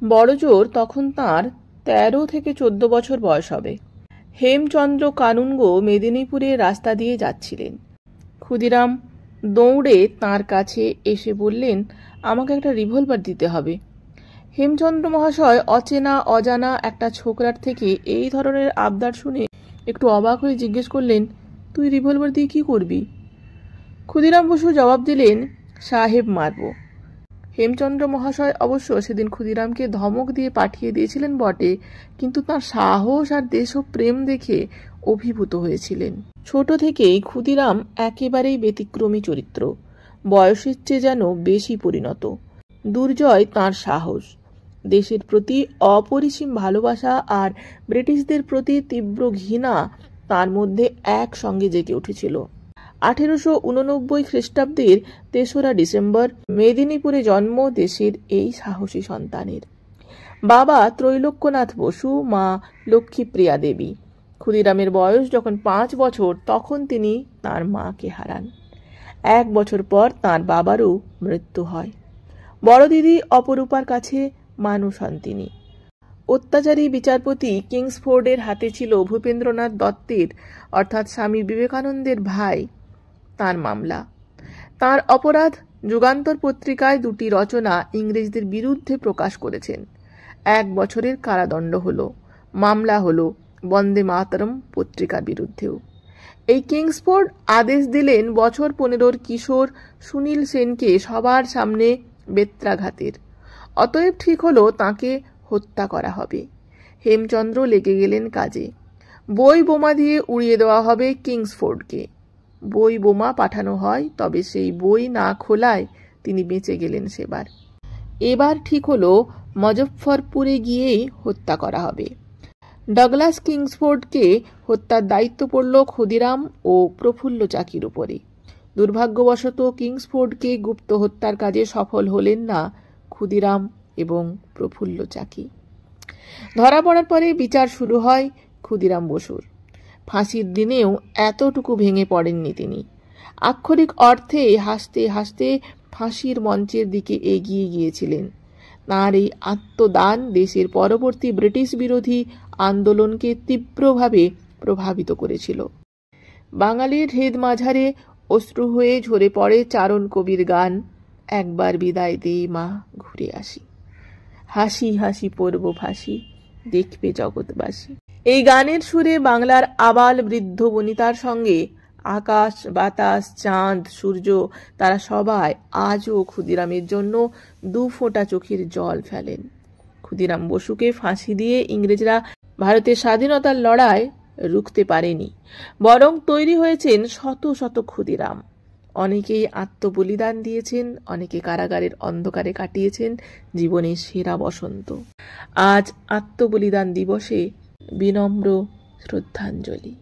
বড়জোর তখন তাঁর 13 থেকে 14 বছর বয়স হবে। হেমচন্দ্র কানুনগো মেদিনীপুরে রাস্তা দিয়ে যাচ্ছিলেন। ক্ষুদিরাম দৌড়ে তাঁর কাছে এসে বললেন, আমাকে একটা রিভলভার দিতে হবে। হেমচন্দ্র মহাশয় অচেনা অজানা একটা ছোকরার থেকে এই ধরনের আবদার শুনে একটু অবাক হয়ে জিজ্ঞেস করলেন, তুই রিভলভার দিয়ে কি করবি? ক্ষুদিরাম বসু জবাব দিলেন, সাহেব মারব। হেমচন্দ্র মহাশয় অবশ্য সেদিন ক্ষুদিরামকে ধমক দিয়ে পাঠিয়ে দিয়েছিলেন বটে, কিন্তু তাঁর সাহস আর দেশপ্রেম দেখে অভিভূত হয়েছিলেন। ছোট থেকেই ক্ষুদিরাম একেবারেই ব্যতিক্রমী চরিত্র, বয়সের চেয়ে যেন বেশি পরিণত। দুর্জয় তাঁর সাহস, দেশের প্রতি অপরিসীম ভালোবাসা আর ব্রিটিশদের প্রতি তীব্র ঘৃণা তার মধ্যে একসঙ্গে জেগে উঠেছিল। 1889 খ্রিস্টাব্দের 3রা ডিসেম্বর মেদিনীপুরে জন্ম দেশের এই সাহসী সন্তানের। বাবা ত্রৈলোক্যনাথ বসু, মা লক্ষ্মীপ্রিয়া দেবী। ক্ষুদিরামের বয়স যখন 5 বছর তখন তিনি তার মাকে হারান। 1 বছর পর তার বাবারও মৃত্যু হয়। বড় দিদি অপরূপার কাছে মানুষ হন তিনি। অত্যাচারী বিচারপতি কিংসফোর্ডের হাতে ছিল ভূপেন্দ্রনাথ দত্তের অর্থাৎ স্বামী বিবেকানন্দের ভাই তার মামলা। তার অপরাধ, যুগান্তর পত্রিকায় 2টি রচনা ইংরেজদের বিরুদ্ধে প্রকাশ করেছেন। 1 বছরের কারাদণ্ড হলো। মামলা হলো বন্দে মাতরম পত্রিকার বিরুদ্ধেও। এই কিংসফোর্ড আদেশ দিলেন বছর 15-র কিশোর সুনীল সেনকে সবার সামনে বেত্রাঘাতের। অতএব ঠিক হলো তাকে হত্যা করা হবে। হেমচন্দ্র লেগে গেলেন কাজে। বই বোমা দিয়ে উড়িয়ে দেওয়া হবে কিংসফোর্ডকে। বই বোমা পাঠানো হয়, তবে সেই বই না খোলায় তিনি বেঁচে গেলেন সেবার। এবার ঠিক হলো মজফ্ফরপুরে গিয়েই হত্যা করা হবে। ডগলাস কিংসফোর্ডকে হত্যার দায়িত্ব পড়ল ক্ষুদিরাম ও প্রফুল্ল চাকির উপরে। দুর্ভাগ্যবশত কিংসফোর্ডকে গুপ্ত হত্যার কাজে সফল হলেন না ক্ষুদিরাম এবং প্রফুল্ল চাকি। ধরা পড়ার পরে বিচার শুরু হয় ক্ষুদিরাম বসুর। ফাঁসির দিনেও এতটুকু ভেঙে পড়েননি তিনি। আক্ষরিক অর্থে হাসতে হাসতে ফাঁসির মঞ্চের দিকে এগিয়ে গিয়েছিলেন। তাঁর এই আত্মদান দেশের পরবর্তী ব্রিটিশ বিরোধী আন্দোলনকে তীব্রভাবে প্রভাবিত করেছিল। বাঙালির হৃদ মাঝারে অশ্রু হয়ে ঝরে পড়ে চারণ কবির গান, একবার বিদায় দেই মা, ঘুরে আসি, হাসি হাসি পড়ব ফাঁসি, দেখবে জগৎবাসী। এই গানের সুরে বাংলার আবাল বৃদ্ধ বনিতার সঙ্গে আকাশ বাতাস চাঁদ সূর্য তারা সবাই আজও ক্ষুদিরামের জন্য 2 ফোঁটা চোখের জল ফেলেন। ক্ষুদিরাম বসুকে ফাঁসি দিয়ে ইংরেজরা ভারতের স্বাধীনতার লড়াই রুখতে পারেনি, বরং তৈরি হয়েছেন শত শত ক্ষুদিরাম। অনেকেই আত্মবলিদান দিয়েছেন, অনেকে কারাগারের অন্ধকারে কাটিয়েছেন জীবনের সেরা বসন্ত। আজ আত্মবলিদান দিবসে বিনম্র শ্রদ্ধাঞ্জলি।